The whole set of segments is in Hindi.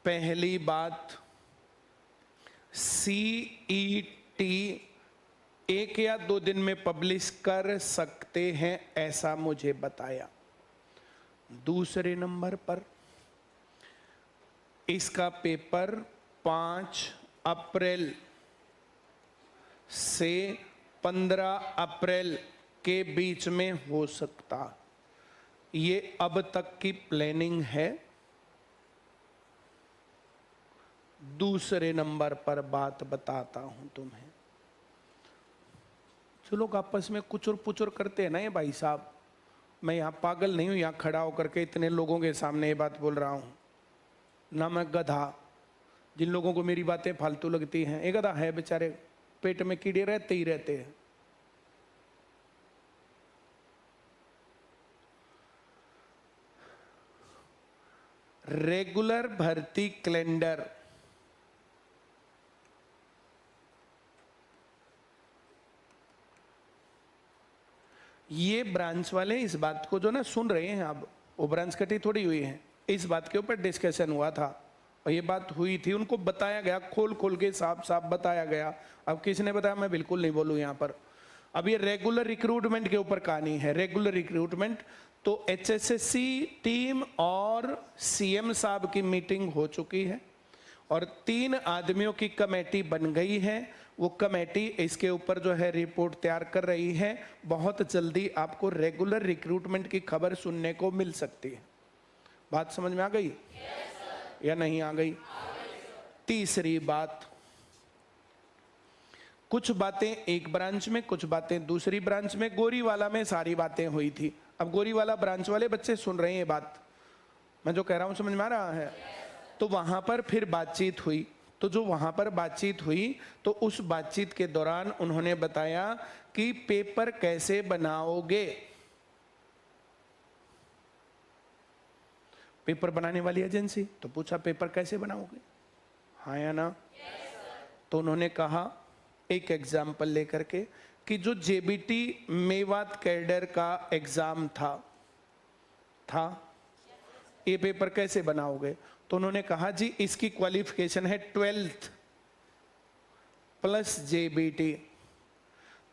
पहली बात, CET 1 या 2 दिन में पब्लिश कर सकते हैं ऐसा मुझे बताया। दूसरे नंबर पर इसका पेपर 5 अप्रैल से 15 अप्रैल के बीच में हो सकता, ये अब तक की प्लानिंग है। दूसरे नंबर पर बात बताता हूं तुम्हें, जो लोग आपस में कुचुर पुचुर करते हैं ना ये भाई साहब, मैं यहां पागल नहीं हूं, यहां खड़ा होकर के इतने लोगों के सामने ये बात बोल रहा हूं ना, मैं गधा। जिन लोगों को मेरी बातें फालतू लगती हैं, एक गधा है बेचारे, पेट में कीड़े रहते ही रहते हैं। रेगुलर भर्ती कैलेंडर, ये ब्रांच वाले इस बात को जो ना सुन रहे हैं, अब वो ब्रांच कटी थोड़ी हुई है, इस बात के ऊपर डिस्कशन हुआ था और ये बात हुई थी, उनको बताया गया, खोल खोल के साफ साफ बताया गया। अब किसने बताया मैं बिल्कुल नहीं बोलूँ यहाँ पर। अब ये रेगुलर रिक्रूटमेंट के ऊपर कहानी है। रेगुलर रिक्रूटमेंट तो HSSC टीम और CM साहब की मीटिंग हो चुकी है और 3 आदमियों की कमेटी बन गई है। वो कमेटी इसके ऊपर जो है रिपोर्ट तैयार कर रही है। बहुत जल्दी आपको रेगुलर रिक्रूटमेंट की खबर सुनने को मिल सकती है। बात समझ में आ गई या नहीं आ गई? तीसरी बात, कुछ बातें एक ब्रांच में, कुछ बातें दूसरी ब्रांच में। गोरीवाला में सारी बातें हुई थी। अब गोरीवाला ब्रांच वाले बच्चे सुन रहे हैं ये बात, मैं जो कह रहा हूं समझ में आ रहा है? तो वहां पर फिर बातचीत हुई। तो जो वहां पर बातचीत हुई तो उस बातचीत के दौरान उन्होंने बताया कि पेपर कैसे बनाओगे। पेपर बनाने वाली एजेंसी तो पूछा पेपर कैसे बनाओगे, हाँ या ना? तो उन्होंने कहा एक एग्जाम्पल लेकर के कि जो JBT मेवात कैडर का एग्जाम था ये पेपर कैसे बनाओगे? तो उन्होंने कहा जी इसकी क्वालिफिकेशन है 12th प्लस JBT,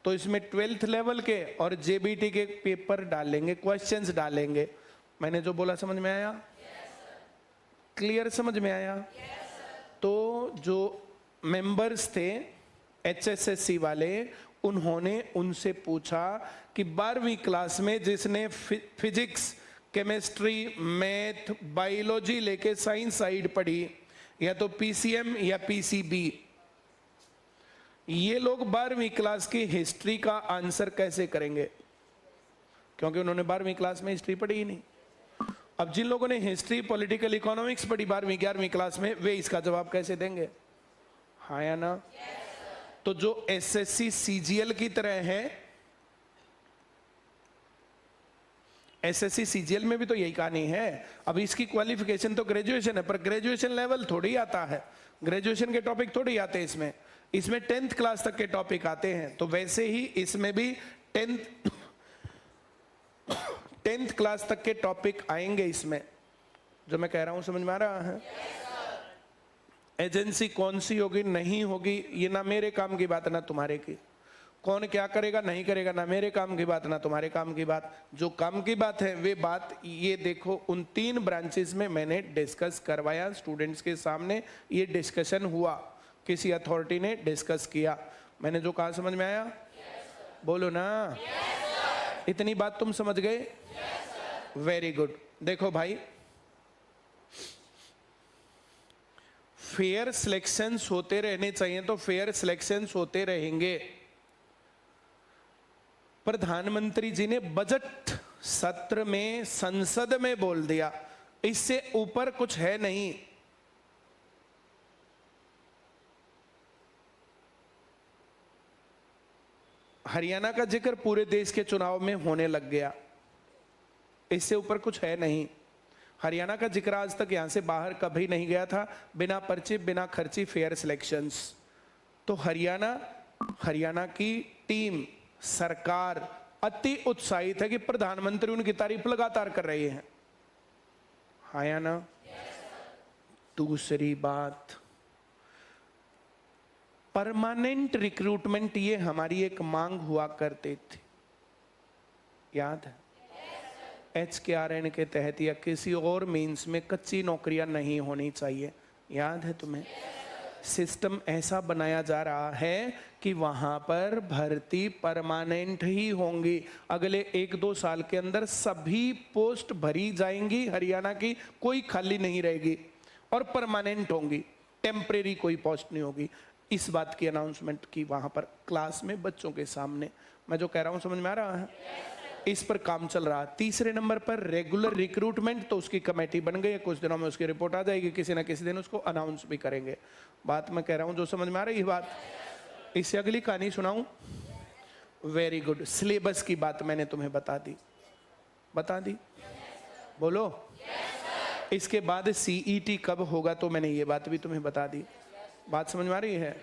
तो इसमें 12th लेवल के और JBT के पेपर डालेंगे, क्वेश्चंस डालेंगे। मैंने जो बोला समझ में आया? क्लियर समझ में आया? तो जो मेंबर्स थे HSSC वाले, उन्होंने उनसे पूछा कि 12वीं क्लास में जिसने फिजिक्स, केमिस्ट्री, मैथ, बायोलॉजी लेके साइंस साइड पढ़ी, या तो PCM या PCB, ये लोग 12वीं क्लास की हिस्ट्री का आंसर कैसे करेंगे? क्योंकि उन्होंने 12वीं क्लास में हिस्ट्री पढ़ी ही नहीं। अब जिन लोगों ने हिस्ट्री, पॉलिटिकल इकोनॉमिक्स पढ़ी 12वीं 11वीं क्लास में, वे इसका जवाब कैसे देंगे, हाँ या ना? तो जो SSC CGL की तरह है, SSC CGL में भी तो यही कहानी है। अब इसकी क्वालिफिकेशन तो ग्रेजुएशन है, पर ग्रेजुएशन लेवल थोड़ी आता है, ग्रेजुएशन के टॉपिक थोड़ी आते हैं इसमें 10th क्लास तक के टॉपिक आते हैं। तो वैसे ही इसमें भी 10th क्लास तक के टॉपिक आएंगे इसमें। जो मैं कह रहा हूं समझ में आ रहा है? एजेंसी कौन सी होगी नहीं होगी ये ना मेरे काम की बात ना तुम्हारे की, कौन क्या करेगा नहीं करेगा ना मेरे काम की बात ना तुम्हारे काम की बात। जो काम की बात है वे बात ये देखो, उन 3 ब्रांचेस में मैंने डिस्कस करवाया स्टूडेंट्स के सामने, ये डिस्कशन हुआ, किसी अथॉरिटी ने डिस्कस किया। मैंने जो कहा समझ में आया? बोलो ना। इतनी बात तुम समझ गए? Very good. देखो भाई, फेयर सिलेक्शंस होते रहने चाहिए तो फेयर सिलेक्शंस होते रहेंगे। प्रधानमंत्री जी ने बजट सत्र में संसद में बोल दिया, इससे ऊपर कुछ है नहीं। हरियाणा का जिक्र पूरे देश के चुनाव में होने लग गया, इससे ऊपर कुछ है नहीं। हरियाणा का जिक्र आज तक यहां से बाहर कभी नहीं गया था, बिना पर्ची बिना खर्ची फेयर सिलेक्शंस। तो हरियाणा की टीम, सरकार अति उत्साहित है कि प्रधानमंत्री उनकी तारीफ लगातार कर रहे हैं, हाँ या ना? दूसरी बात, परमानेंट रिक्रूटमेंट, ये हमारी एक मांग हुआ करते थे, याद है? HKRN के तहत या किसी और मीन्स में कच्ची नौकरियां नहीं होनी चाहिए, याद है तुम्हें? सिस्टम ऐसा बनाया जा रहा है कि वहां पर भर्ती परमानेंट ही होंगी। अगले 1-2 साल के अंदर सभी पोस्ट भरी जाएंगी हरियाणा की, कोई खाली नहीं रहेगी और परमानेंट होंगी, टेम्परेरी कोई पोस्ट नहीं होगी। इस बात की अनाउंसमेंट की वहां पर क्लास में बच्चों के सामने। मैं जो कह रहा हूं समझ में आ रहा है? इस पर काम चल रहा। तीसरे नंबर पर रेगुलर रिक्रूटमेंट, तो उसकी कमेटी बन गई है, कुछ दिनों में उसकी रिपोर्ट आ जाएगी, किसी ना किसी दिन उसको अनाउंस भी करेंगे। बात मैं कह रहा हूं जो समझ में आ रही है बात। इससे अगली कहानी सुनाऊं? वेरी गुड, सिलेबस की बात मैंने तुम्हें बता दी, बोलो। इसके बाद CET कब होगा तो मैंने ये बात भी तुम्हें बता दी। बात समझ में आ रही है?